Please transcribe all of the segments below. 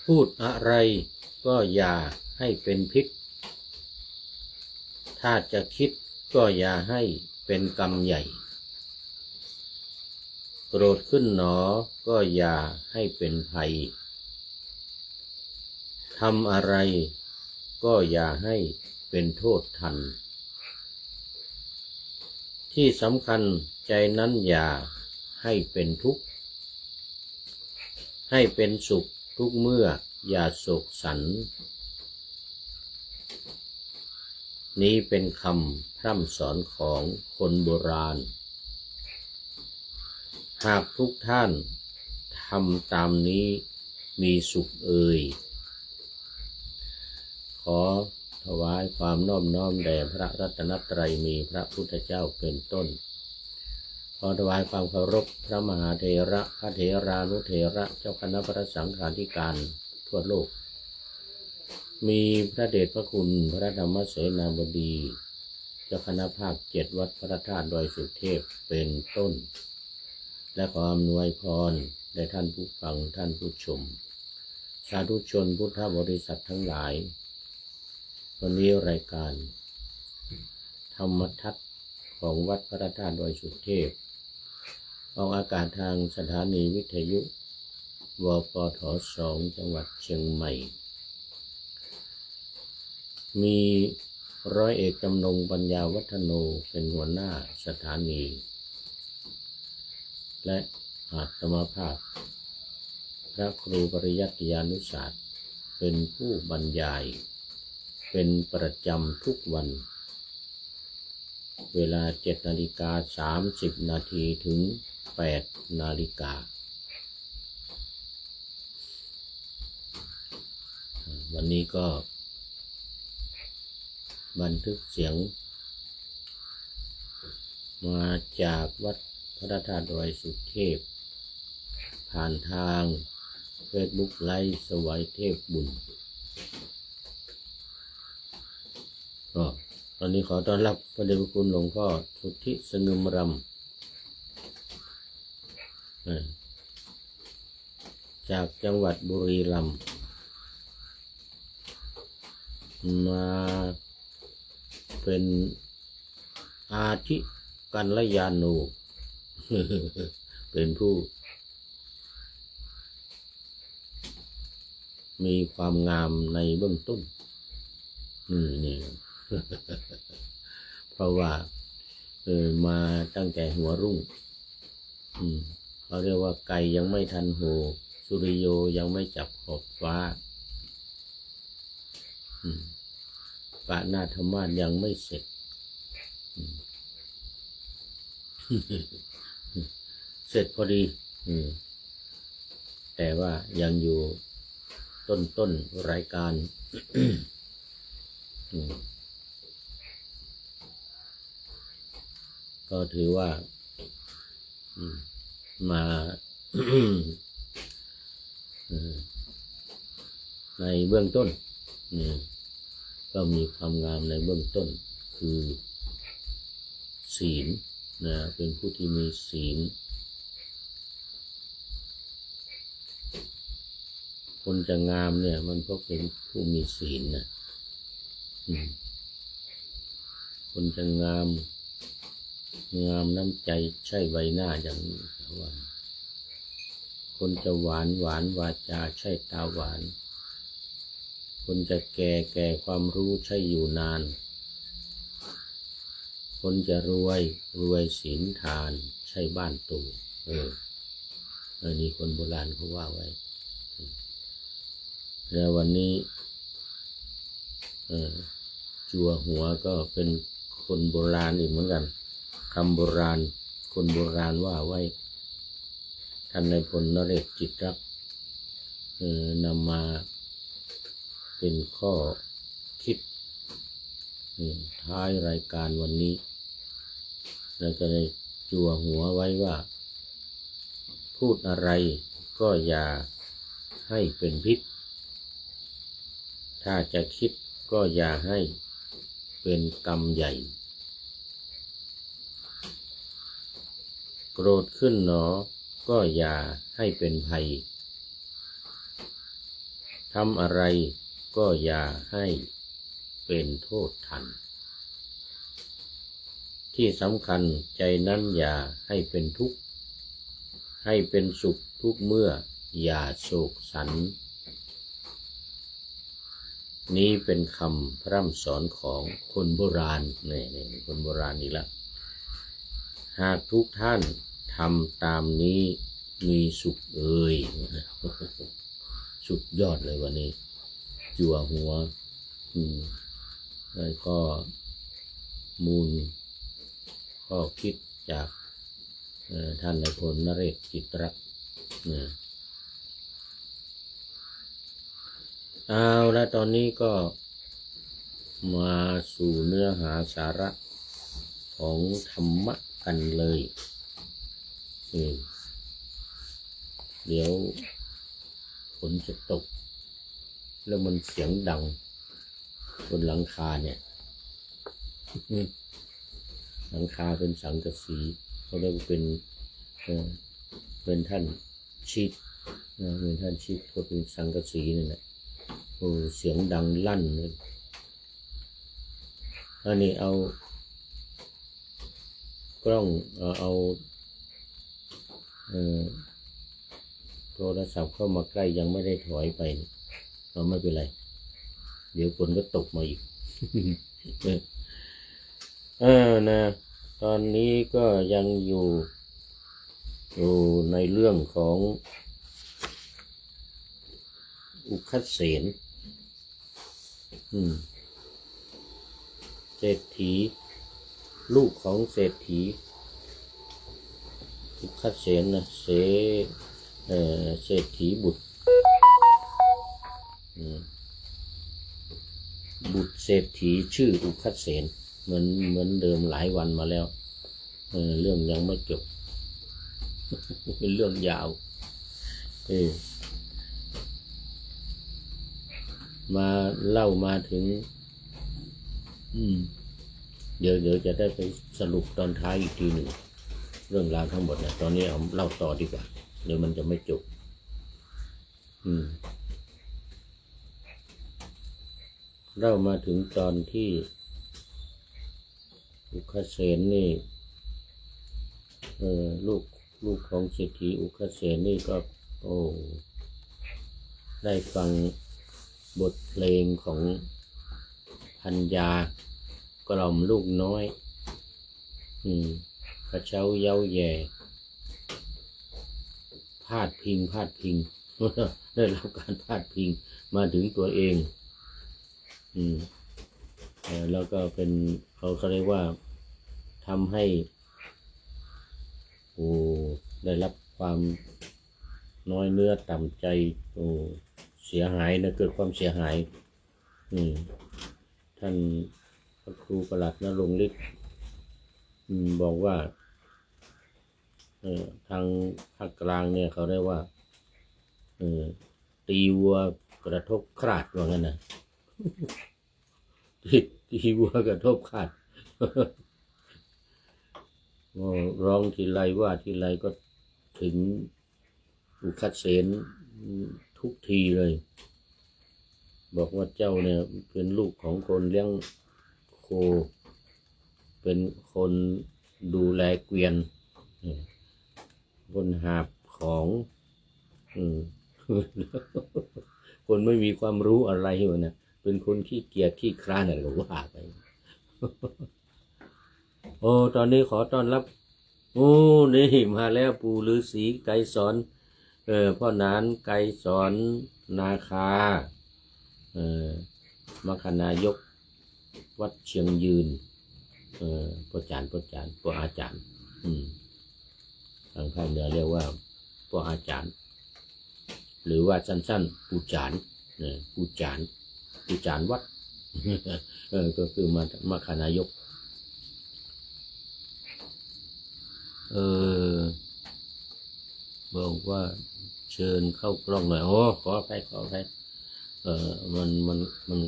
พูดอะไรก็อย่าให้เป็นพิษถ้าจะคิดก็อย่าให้เป็นกรรมใหญ่โกรธขึ้นหนอก็อย่าให้เป็นภัยทำอะไรก็อย่าให้เป็นโทษทันที่สำคัญใจนั้นอย่าให้เป็นทุกข์ให้เป็นสุขทุกเมื่ออย่าโศกสันนี้เป็นคำพร่ำสอนของคนโบราณหากทุกท่านทำตามนี้มีสุขเอ่ยขอถวายความนอบน้อมแด่พระรัตนตรัยมีพระพุทธเจ้าเป็นต้นขอถวายความเคารพพระมหาเถระพระเถรานุเถระเจ้าคณะพระสังฆาธิการทั่วโลกมีพระเดชพระคุณพระธรรมเสนาบดีเจ้าคณะภาค7วัดพระธาตุดอยสุเทพเป็นต้นและขออำนวยพรแด่ท่านผู้ฟังท่านผู้ชมสาธุชนพุทธบริษัททั้งหลายวันนี้รายการธรรมทัศน์ของวัดพระธาตุดอยสุเทพออกอากาศทางสถานีวิทยุวปท2จังหวัดเชียงใหม่มีร้อยเอกจำนงปัญญาวัฒโนเป็นหัวหน้าสถานีและอาตมาภาพพระครูปริยัติยานุศาสตร์เป็นผู้บรรยายเป็นประจำทุกวันเวลา 7:30 นาทีถึง 8 นาฬิกาวันนี้ก็บันทึกเสียงมาจากวัดพระธาตุดอยสุเทพผ่านทางเฟซบุ๊กไลฟ์สวัยเทพบุญก็ตอนนี้ขอต้อนรับพระเดชพระคุณหลวงพ่อสุทธิสงึมรำจากจังหวัดบุรีรัมย์มาเป็นอาทิกัลยานุ เป็นผู้มีความงามในเบื้องต้นนี่ เพราะว่ามาตั้งแต่หัวรุ่งเขาเรียกว่าไก่ยังไม่ทันโหสุริโยยังไม่จับขอบฟ้าปะนาธมาศยังไม่เสร็จเสร็จพอดีแต่ว่ายังอยู่ต้นรายการก็ถือว่ามา ในเบื้องต้นก็มีความงามในเบื้องต้นคือศีลเป็นผู้ที่มีศีลคนจะงามเนี่ยมันก็เป็นผู้มีศีลนะคนจะงามน้ำใจใช่ใบหน้าอย่างนี้ว่าคนจะหวานวาจาใช่ตาหวานคนจะแก่ความรู้ใช่อยู่นานคนจะรวยศีลทานใช่บ้านตู่อันนี้คนโบราณเขาว่าไว้แล้ววันนี้จั่วหัวก็เป็นคนโบราณอีกเหมือนกันคำโบราณคนโบราณว่าไว้ท่านนายพลนเรศจิตรักนำมาเป็นข้อคิดท้ายรายการวันนี้แล้วก็ได้จั่วหัวไว้ว่าพูดอะไรก็อย่าให้เป็นพิษถ้าจะคิดก็อย่าให้เป็นกรรมใหญ่โกรธขึ้นหนอก็อย่าให้เป็นภัยท ทำอะไรก็อย่าให้เป็นโทษทันที่สำคัญใจนั้นอย่าให้เป็นทุกข์ให้เป็นสุขทุกเมื่ออย่าโศกสันนี้เป็นคำพร่ำสอนของคนโบราณนี่คนโบราณอีกแล้วหากทุกท่านทำตามนี้มีสุขเอ่ยสุดยอดเลยวันนี้จั่วหัวแล้วก็มูลข้อคิดจากท่านนายพลนเรศจิตรักษ์เอาแล้วตอนนี้ก็มาสู่เนื้อหาสาระของธรรมะกันเลยเดี๋ยวฝนจะตกแล้วมันเสียงดังบนหลังคาเนี่ยหลังคาเป็นสังกะสีเขาเรียกว่าเป็นท่านชิดเป็นท่านชิดก็เป็นสังกะสีนี่แหละโอ้เสียงดังลั่นเลยอันนี้เอากล้องเอาโทรศัพท์เข้ามาใกล้ยังไม่ได้ถอยไปเราไม่เป็นไรเดี๋ยวฝนก็ตกมาอีกนะตอนนี้ก็ยังอยู่ในเรื่องของอุคัสเสนเศรษฐีลูกของเศรษฐีอุคัสเสนนะเศรษฐีบุตรเศรษฐีชื่ออุคัสเสนเหมือนเดิมหลายวันมาแล้วเรื่องยังไม่จบเป็นเรื่องยาวมาเล่ามาถึงเดี๋ยวจะได้ไปสรุปตอนท้ายอีกทีหนึ่งเรื่องราวทั้งหมดเนี่ยตอนนี้เอาเล่าต่อดีกว่าเดี๋ยวมันจะไม่จบเล่ามาถึงตอนที่อุคัสเสนนี่ลูกของเศรษฐีอุคัสเสนนี่ก็ได้ฟังบทเพลงของพัญญากล่อมลูกน้อยกระเช้าเย้าแย่พาดพิงได้รับการพาดพิงมาถึงตัวเองแล้วก็เป็นเขาเรียกว่าทำให้ได้รับความน้อยเนื้อต่ำใจเสียหายนะเกิดความเสียหายท่านพระครูประหลัดณรงค์ฤทธิ์บอกว่าทางภาคกลางเนี่ยเขาเรียกว่าตีวัวกระทบคราดว่างั้นนะตีวัวกระทบคราดร้องทีไรว่าทีไรก็ถึงอุคัสเสนทุกทีเลยบอกว่าเจ้าเนี่ยเป็นลูกของคนเลี้ยงโคเป็นคนดูแลเกวียนคนหาบของคนไม่มีความรู้อะไรวะเนี่ยเป็นคนขี้เกียจขี้คร้านอะไรก็ว่าไปตอนนี้ขอต้อนรับนี่มาแล้วปู่ฤาษีไกรสอนพ่อหนานไกรสอนนาคามคณายกวัดเชียงยืนพ่ออาจารย์ทางภาคเหนือเรียกว่าพ่ออาจารย์หรือว่าสั้นๆปู่จานวัดก็คือมคณายกบอกว่าเชิญเข้ากล้องหน่อยขออภัยมัน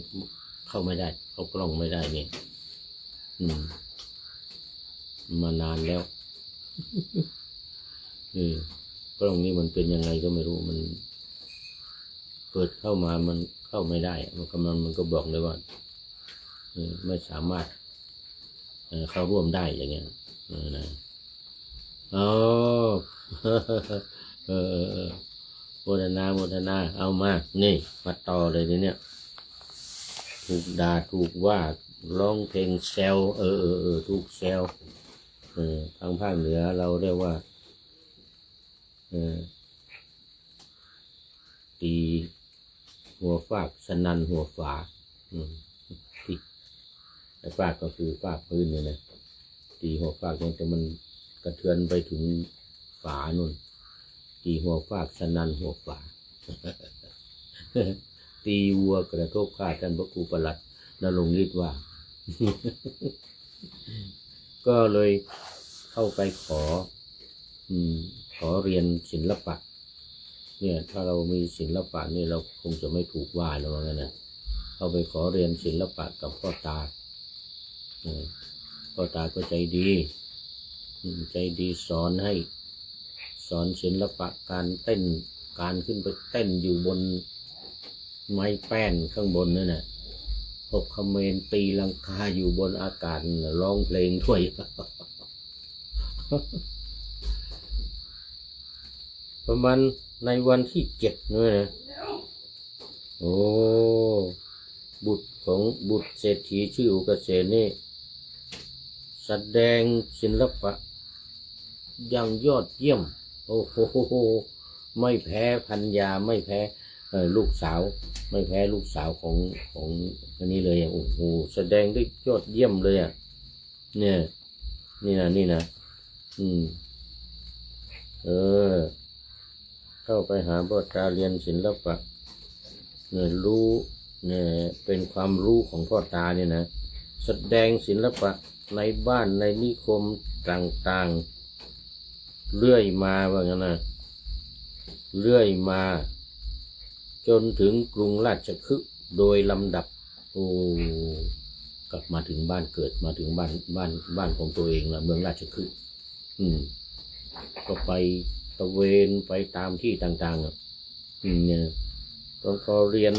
เข้าไม่ได้เข้ากล้องไม่ได้เนี่ยมานานแล้วกล้องนี้มันเป็นยังไงก็ไม่รู้มัน เปิดเข้ามามันเข้าไม่ได้มันก็บอกเลยว่าไม่สามารถเข้าร่วมได้อย่างเงี้ยนะอ๋อโมทนาเอามานี่มาต่อเลยทีเนี้ยถูกด่าถูกว่าร้องเพลงแซวถูกแซวทางภาคเหนือเราเรียกว่าตีหัวฟากสนันหัวฝาที่ไอ้ฟากก็คือฟากพื้นเนี่ยนะตีหัวฟากมันกระเทือนไปถึงฝานู่นตีหัวฟากสนันหัวฝา ตีวัวกระทบข้าท่านพระครูประหลัดนรงค์ฤทธิ์ว่า ก็เลยเข้าไปขอเรียนศิลปะเนี่ยถ้าเรามีศิลปะนี่เราคงจะไม่ถูกว่าแล้วงั้นนะเข้าไปขอเรียนศิลปะกับพ่อตาพ่อตาก็ใจดีสอนศิลปะการเต้นการขึ้นไปเต้นอยู่บนไม้แป้นข้างบนนั่นน่ะพวกเขมรตีลังกาอยู่บนอากาศร้องเพลงด้วย ประมาณในวันที่7นี่นะโอ้บุตรเศรษฐีชื่ออุกเกษนี่แสดงศิลปะอย่างยอดเยี่ยมโอ้โหไม่แพ้พัญญาไม่แพ้ลูกสาวไม่แพ้ลูกสาวของอันนี้เลยโอ้โหแสดงได้ยอดเยี่ยมเลยอ่ะเนี่ยนี่นะเข้าไปหาพ่อตาเรียนศิลปะเนี่ยรู้เนี่ยเป็นความรู้ของพ่อตาเนี่ยนะแสดงศิลปะในบ้านในนิคมต่างๆเรื่อยมาว่างั้นนะเรื่อยมาจนถึงกรุงราชคฤห์โดยลำดับกลับมาถึงบ้านเกิดมาถึงบ้านของตัวเองละเมืองราชคฤห์ก็ไปตะเวนไปตามที่ต่างๆเนี่ยพอเรียน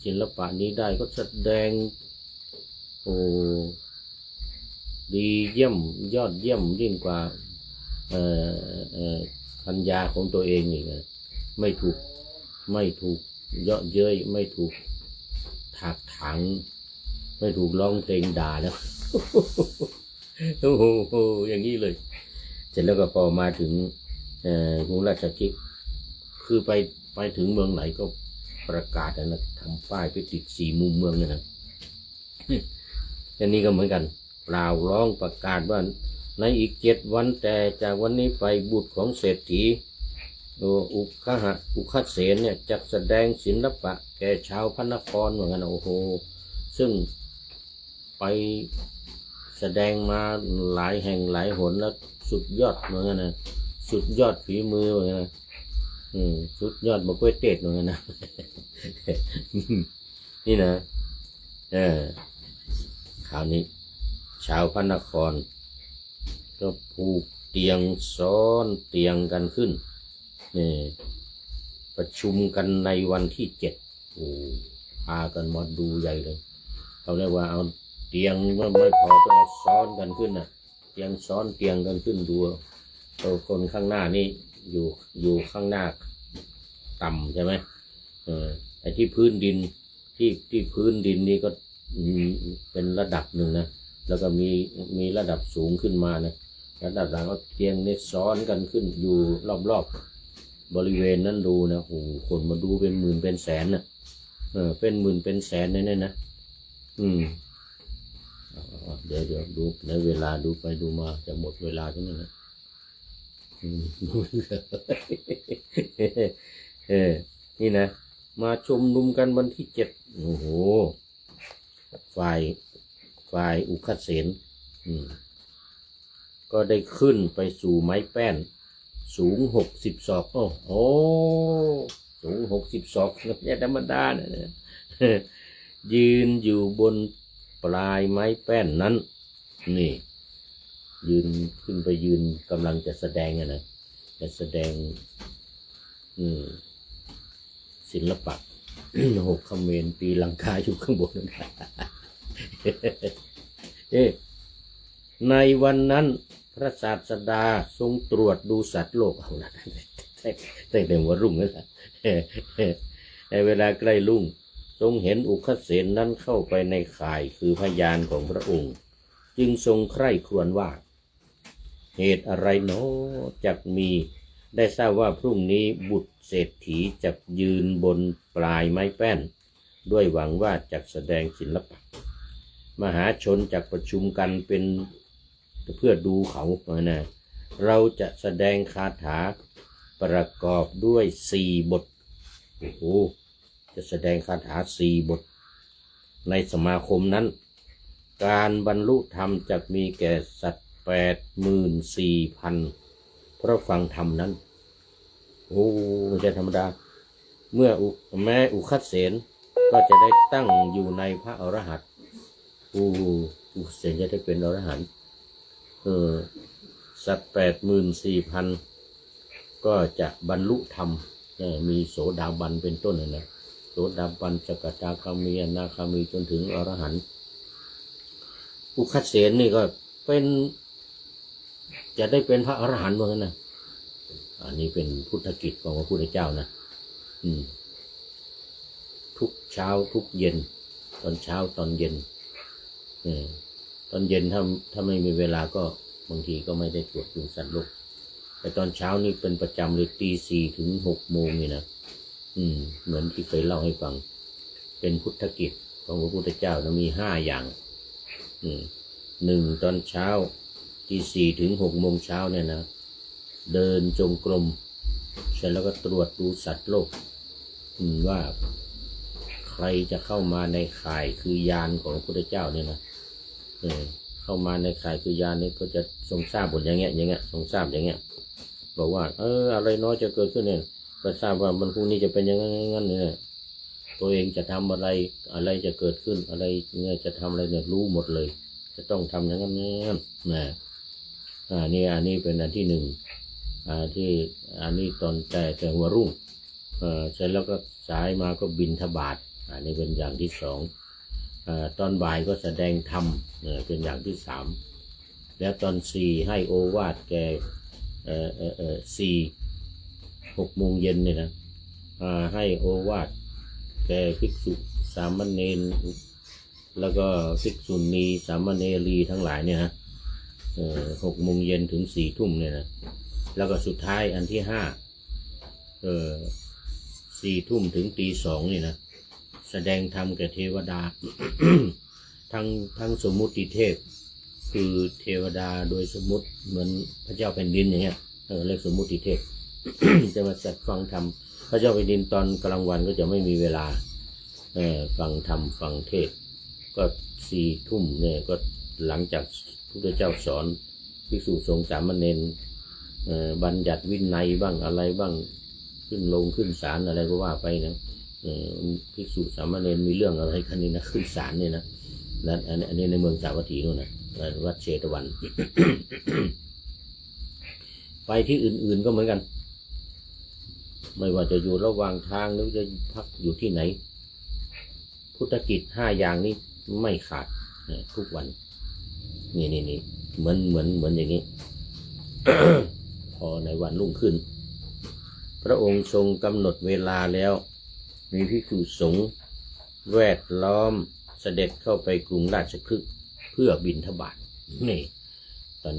ศิลปะนี้ได้ก็แสดงดีเยี่ยมยอดเยี่ยมยิ่งกว่าพัญญาของตัวเองอีกไม่ถูกเยาะเย้ยไม่ถูกถากถางไม่ถูกร้องเพลงด่าแล้ว โอ้โหอย่างนี้เลยเสร็จแล้วก็พอมาถึงกรุงราชคฤห์คือไปถึงเมืองไหนก็ประกาศนะทำป้ายไปติด4 มุมเมืองเนี่ยนะอันนี้ก็เหมือนกันเปล่าร้องประกาศว่าในอีก7 วันแต่จากวันนี้ไปบุตรของเศรษฐีอุคเสนเนี่ยจะแสดงศิลปะแก่ชาวพระนครเหมือนกันโอ้โหซึ่งไปแสดงมาหลายแห่งหลายหนแล้วสุดยอดเหมือนกันนะสุดยอดฝีมือเหมือนกันนะสุดยอดบกเวทเตดเหมือนกันนะ นี่นะคราวนี้ชาวพระนครก็ผูกเตียงซ้อนเตียงกันขึ้นนี่ประชุมกันในวันที่7พากันมาดูใหญ่เลยเขาเรียกว่าเอาเตียงไม่พอต้องซ้อนกันขึ้นน่ะเตียงซ้อนเตียงกันขึ้นดูคนข้างหน้านี่อยู่ข้างหน้าต่ำใช่ไหมไอ้ที่พื้นดินที่พื้นดินนี่ก็เป็นระดับหนึ่งนะแล้วก็มีระดับสูงขึ้นมานะระดับหลังก็เตียงนี่ซ้อนกันขึ้นอยู่รอบบริเวณนั้นดูนะโอ้คนมาดูเป็นหมื่นเป็นแสนนะเป็นหมื่นเป็นแสนเนี่ยนะเดี๋ยวดูในเวลาดูไปดูมาจะหมดเวลาทั้งนั้นนะนี่นะมาชุมนุมกันวันที่7โอ้โหฝ่ายอุคเสนก็ได้ขึ้นไปสู่ไม้แป้นสูง60 ศอกโอ้โหสูง60 ศอกไม่ธรรมดานะยืนอยู่บนปลายไม้แป้นนั้นนี่ยืนขึ้นไปยืนกำลังจะแสดงจะแสดงศิลปะ หกเขมรตีลังกาอยู่ข้างบนนั่น เอ๊ะในวันนั้นพระศาสดาทรงตรวจดูสัตว์โลกเอาละตั้งแต่หัวรุ่งนั่นแหละในเวลาใกล้รุ่งทรงเห็นอุคเสนนั้นเข้าไปในข่ายคือพยานของพระองค์จึงทรงใคร่ครวญว่าเหตุอะไรเนาะจักมีได้ทราบว่าพรุ่งนี้บุตรเศรษฐีจะยืนบนปลายไม้แป้นด้วยหวังว่าจะแสดงศิลปะมหาชนจักประชุมกันเป็นเพื่อดูเขานะเราจะแสดงคาถาประกอบด้วย4 บทโอ้โหจะแสดงคาถา4 บทในสมาคมนั้นการบรรลุธรรมจะมีแก่สัตว์84,000เพราะฟังธรรมนั้นโอ้ไม่ใช่ธรรมดาเมื่อแม้อุคัสเสนก็จะได้ตั้งอยู่ในพระอรหันต์อุคัสเสนจะได้เป็นอรหันต์สัตว์84,000ก็จะบรรลุธรรมมีโสดาบันเป็นต้นนะโสดาบันสกทาคามีอนาคามีจนถึงอรหันต์อุคัสเสนนี่ก็เป็นจะได้เป็นพระอรหันต์เหมือนกันนะอันนี้เป็นพุทธกิจของพระพุทธเจ้านะทุกเช้าทุกเย็นตอนเช้าตอนเย็นตอนเย็นถ้าไม่มีเวลาก็บางทีก็ไม่ได้ตรวจดูสัตว์โลกแต่ตอนเช้านี่เป็นประจำเลยตี 4 ถึง 6 โมงนี่นะเหมือนที่เคยเล่าให้ฟังเป็นพุทธกิจของพระพุทธเจ้านะมี5 อย่าง1ตอนเช้าตี 4 ถึง 6 โมงเช้าเนี่ยนะเดินจงกรมเสร็จแล้วก็ตรวจดูสัตว์โลกว่าใครจะเข้ามาในข่ายคือยานของพระพุทธเจ้าเนี่ยนะเข้ามาในข่ายคือยานนี้ก็จะทรงทราบหมดอย่างเงี้ยทรงทราบอย่างเงี้ยบอกว่าอะไรน้อยจะเกิดขึ้นเนี่ยก็ทราบว่ามันพรุ่งนี้จะเป็นอย่างนั้นเนี่ยตัวเองจะทำอะไรจะเกิดขึ้นอะไรเนี่ยจะทำอะไรเนี่ยรู้หมดเลยจะต้องทำอย่างนั้นนะอันนี้เป็นอันที่ 1ที่อันนี้ตอนแต่หัวรุ่งเสร็จแล้วก็สายมาก็บิณฑบาตอันนี้เป็นอย่างที่ 2ตอนบ่ายก็แสดงธรรมเป็นอย่างที่ 3แล้วตอน 4ให้โอวาทแก่6 โมงเย็นเนี่ยนะให้โอวาทแก่ภิกษุสามเณรแล้วก็ภิกษุณีสามเณรีทั้งหลายเนี่ยนะ6 โมงเย็นถึง 4 ทุ่มเนี่ยนะแล้วก็สุดท้ายอันที่ 4 ทุ่มถึงตี 2นี่นะแสดงธรรมแก่เทวดา ทั้งสมมุติเทพคือเทวดาโดยสมมุติเหมือนพระเจ้าแผ่นดินอย่างเงี้ยเรียกสมมุติเทพ จะมาจัดฟังธรรมพระเจ้าแผ่นดินตอนกลางวันก็จะไม่มีเวลาฟังธรรมฟังเทศก็4 ทุ่มเนี่ยก็หลังจากพระพุทธเจ้าสอนภิกษุสงฆ์สามเณรบัญญัติวินัยบ้างอะไรบ้างขึ้นศาลอะไรก็ว่าไปนะภิกษุสามเณรมีเรื่องอะไรกันนี่นะขึ้นศาลเนี่ยนะนั้นอันนี้ในเมืองสาวัตถีนู่นนะวัดเชตวัน ไปที่อื่นๆก็เหมือนกันไม่ว่าจะอยู่ระหว่างทางหรือจะพักอยู่ที่ไหนพุทธกิจ5 อย่างนี้ไม่ขาดทุกวันนี่เหมือนอย่างนี้ พอในวันรุ่งขึ้นพระองค์ทรงกำหนดเวลาแล้วมีภิกษุสงฆ์แวดล้อมเสด็จเข้าไปกรุงราชคฤห์เพื่อบิณฑบาตนี่ตอน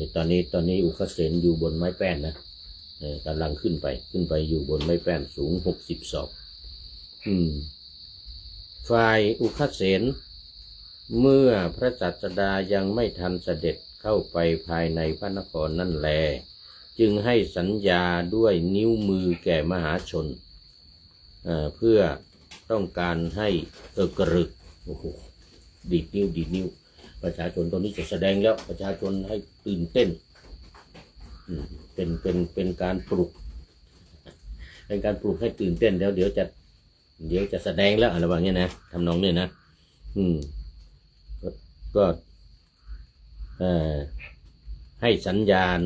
นี้อุคัสเสนอยู่บนไม้แป้นนะกำลังขึ้นไปอยู่บนไม้แป้นสูง60 ศอกฝ่ายอุคัสเสนเมื่อพระศาสดายังไม่ทันเสด็จเข้าไปภายในพระนครนั่นแลจึงให้สัญญาด้วยนิ้วมือแก่มหาชนเพื่อต้องการให้กระรึกดีดนิ้วประชาชนตอนนี้จะแสดงแล้วประชาชนให้ตื่นเต้นเป็นการปลุกให้ตื่นเต้นแล้วเดี๋ยวจะแสดงแล้วอะไรแบบนี้นะทำนองนี้นะก็ให้สัญญาณ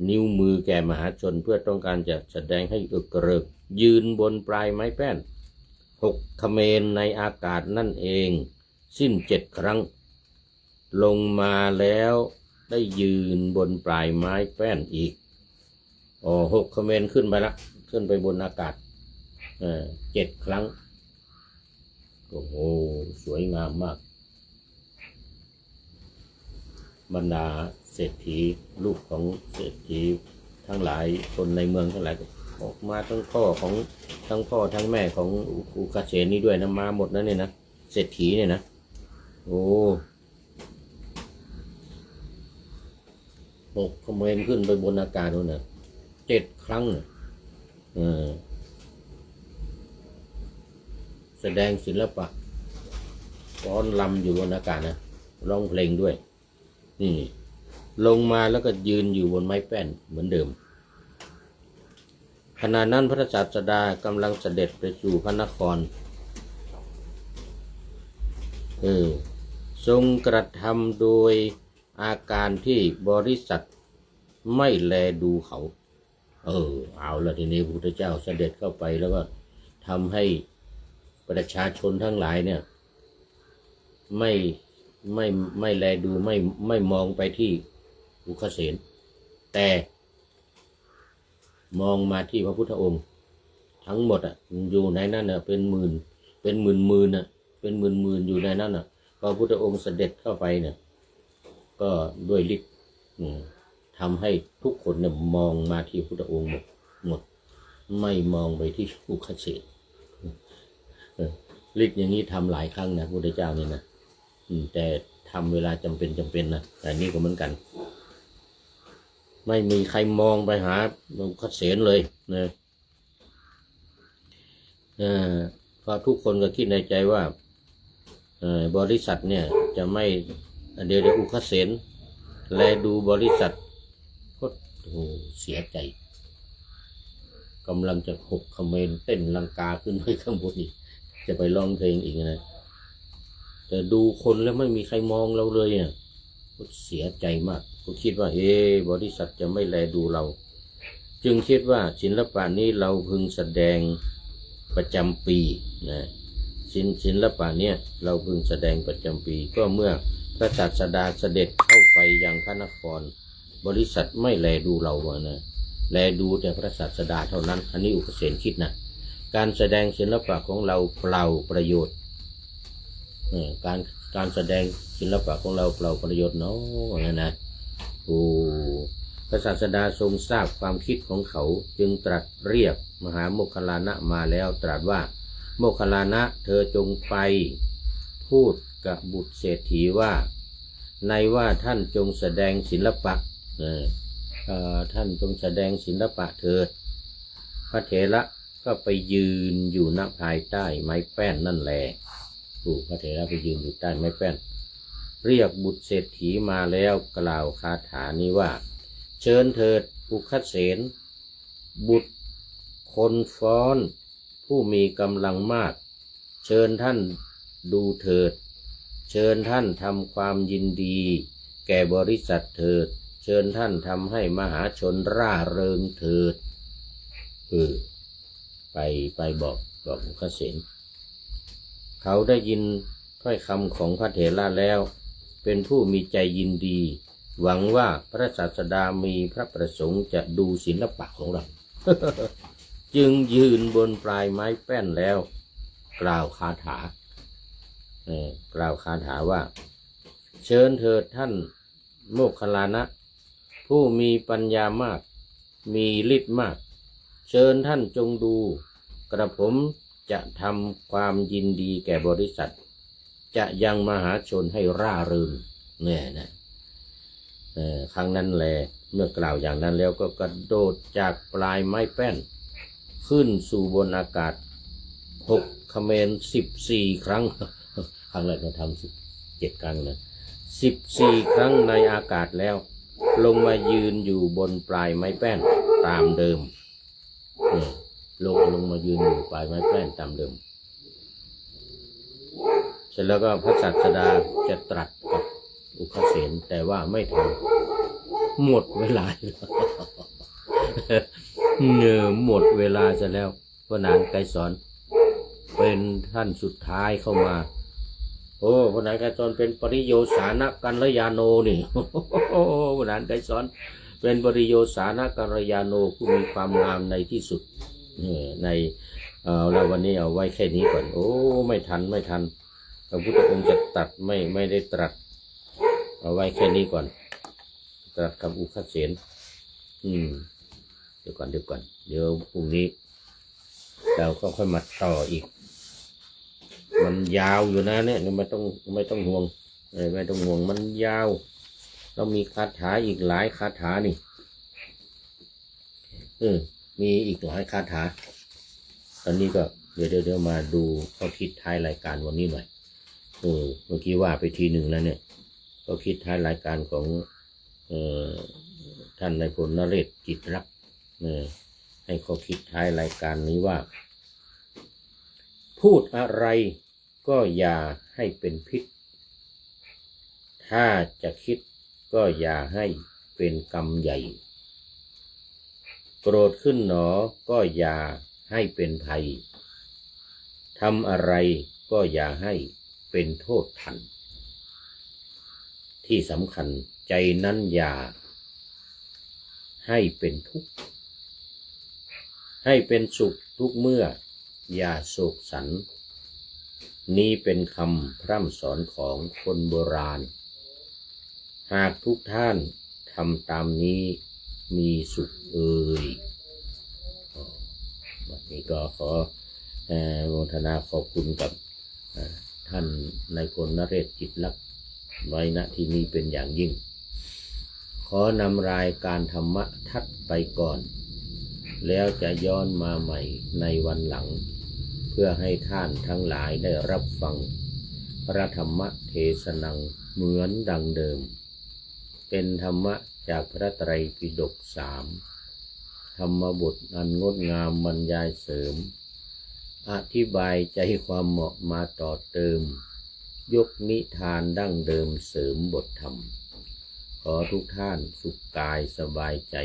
นิ้วมือแก่มหาชนเพื่อต้องการจะแสดงให้กระรึกยืนบนปลายไม้แป้น 6 เขมรในอากาศนั่นเองสิ้น7 ครั้งลงมาแล้วได้ยืนบนปลายไม้แป้นอีก6 เขมรขึ้นไปละขึ้นไปบนอากาศ7 ครั้งโอ้โหสวยงามมากบรรดาเศรษฐีลูกของเศรษฐีทั้งหลายคนในเมืองทั้งหลายออกมาทั้งพ่อทั้งแม่ของอุกาเสนนี่ด้วยนะมาหมดนะเนี่ยนะเศรษฐีเนี่ยนะโอ้6 เขมรขึ้นไปบนอากาศนู่นน่ะ7 ครั้งแสดงศิลปะฟ้อนรำอยู่บนอากาศนะร้องเพลงด้วยนี่ลงมาแล้วก็ยืนอยู่บนไม้แป้นเหมือนเดิมขณะนั้นพระศาสดากำลังเสด็จไปสู่พระนครทรงกระทำโดยอาการที่บริสัทธิ์ไม่แลดูเขาเอาละทีนี้พระพุทธเจ้าเสด็จเข้าไปแล้วก็ทำให้ประชาชนทั้งหลายเนี่ยไม่แลดูไม่มองไปที่อุคเสนแต่มองมาที่พระพุทธองค์ทั้งหมดอยู่ในนั้นเป็นหมื่นเป็นหมื่นอยู่ในนั้นพระพุทธองค์เสด็จเข้าไปเนี่ยก็ด้วยฤทธิ์ทำให้ทุกคนเนี่ยมองมาที่พระพุทธองค์หมดไม่มองไปที่อุคเสนฤทธิ์อย่างนี้ทำหลายครั้งนะพระพุทธเจ้าเนี่ยนะแต่ทำเวลาจำเป็นนะแต่นี่ก็เหมือนกันไม่มีใครมองไปหาอุคเสนเลยนะเพราะทุกคนก็คิดในใจว่าบริษัทเนี่ยจะไม่เดี๋ยวอุคเสนแลดูบริษัทก็เสียใจกำลังจะ6 เขมรเต้นลังกาขึ้นไปข้างบนอีกจะไปร้องเพลงอีกนะแต่ดูคนแล้วไม่มีใครมองเราเลยก็เสียใจมากก็คิดว่าบริษัทจะไม่แลดูเราจึงคิดว่าศิลปะนี้เราพึงแสดงประจำปีนะศิลปะเนี่ยเราพึงแสดงประจำปีก็เมื่อพระศาสดาเสด็จเข้าไปยังพระนครบริษัทไม่แลดูเรานะแลดูแต่พระศาสดาเท่านั้นอันนี้อุคเสนคิดนะการแสดงศิลปะของเราเปล่าประโยชน์การแสดงศิลปะของเราเปล่าประโยชน์เนาะนะพระศาสดาทรงทราบความคิดของเขาจึงตรัสเรียกมหาโมคคัลลานะมาแล้วตรัสว่าโมคคัลลานะเธอจงไปพูดกับบุตรเศรษฐีว่าในว่าท่านจงแสดงศิลปะท่านจงแสดงศิลปะเถิดพระเถระก็ไปยืนอยู่ณภายใต้ไม้แป้นนั่นแหละพระเถระไปยืนอยู่ใต้ไม้แป้นเรียกบุตรเศรษฐีมาแล้วกล่าวคาถานี้ว่าเชิญเถิดอุคเสนบุตรคนฟ้อนผู้มีกำลังมากเชิญท่านดูเถิดเชิญท่านทำความยินดีแก่บริษัทเถิดเชิญท่านทำให้มหาชนร่าเริงเถิดไปบอกอุคเสนเขาได้ยินถ้อยคำของพระเถระแล้วเป็นผู้มีใจยินดีหวังว่าพระศาสดามีพระประสงค์จะดูศิลปะของเรา จึงยืนบนปลายไม้แป้นแล้วกล่าวคาถาว่าเชิญเถิดท่านโมคคัลลานะผู้มีปัญญามากมีฤทธิ์มากเชิญท่านจงดูกระผมจะทำความยินดีแก่บริษัทจะยังมหาชนให้ร่าเริงเนี่ยนะครั้งนั้นแลเมื่อกล่าวอย่างนั้นแล้วก็กระโดดจากปลายไม้แป้นขึ้นสู่บนอากาศ6 เขมร14 ครั้งครั้งแรกเราทำ7 ครั้งนะ14 ครั้งในอากาศแล้วลงมายืนอยู่บนปลายไม้แป้นตามเดิมลงมายืนอยู่ปลายไม้แป้นตามเดิมเสร็จแล้วก็พระศาสดาจะตรัสกับอุคเสนแต่ว่าไม่ทันหมดเวลาหมดเวลาซะแล้วพระนางไกรสอน เป็นท่านสุดท้ายเข้ามาโอ้พระนายไกรสอนเป็นปริโยสานกัลยาโนนี่โอ้พระนายไกรสอนเป็นปริโยสานกัลยาโนผู้มีความงามในที่สุดในเราวันนี้เอาไว้แค่นี้ก่อนโอ้ไม่ทันพระพุทธองค์จะตรัสไม่ได้ตรัสเอาไว้แค่นี้ก่อนตรัสกับอุคเสนเดี๋ยวก่อนเดี๋ยวพรุ่งนี้เราก็ค่อยมาต่ออีกมันยาวอยู่นะเนี่ยไม่ต้องห่วงไม่ต้องห่วงมันยาวเรามีคาถาอีกหลายคาถานี่มีอีกหลายคาถาตอนนี้ก็เดี๋ยวมาดูข้อคิดท้ายรายการวันนี้หน่อยเมื่อกี้ว่าไปทีหนึ่งแล้วเนี่ยข้อคิดท้ายรายการของท่านนายพลนเรศจิตรักให้ข้อคิดท้ายรายการนี้ว่าพูดอะไรก็อย่าให้เป็นพิษถ้าจะคิดก็อย่าให้เป็นกรรมใหญ่โกรธขึ้นหนอก็อย่าให้เป็นภัยทำอะไรก็อย่าให้เป็นโทษทันที่สำคัญใจนั้นอย่าให้เป็นทุกข์ให้เป็นสุขทุกเมื่ออย่าโศกสันนี้เป็นคำพร่ำสอนของคนโบราณหากทุกท่านทำตามนี้มีสุขวันนี้ก็ขอโมทนาขอบคุณกับท่านนายพลนเรศจิตรักไว้ณที่นี้เป็นอย่างยิ่งขอนำรายการธรรมะทัดไปก่อนแล้วจะย้อนมาใหม่ในวันหลังเพื่อให้ท่านทั้งหลายได้รับฟังพระธรรมเทศนังเหมือนดังเดิมเป็นธรรมะจากพระไตรปิฎก3ธรรมบทอันงดงามบรรยายเสริมอธิบายใจความเหมาะมาต่อเติมยกนิทานดั้งเดิมเสริมบทธรรมขอทุกท่านสุขกายสบายใจ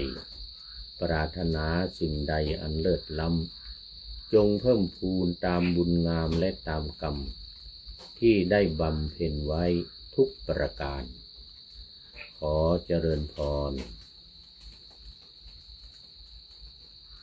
ปรารถนาสิ่งใดอันเลิศล้ำจงเพิ่มพูนตามบุญงามและตามกรรมที่ได้บำเพ็ญไว้ทุกประการขอเจริญพร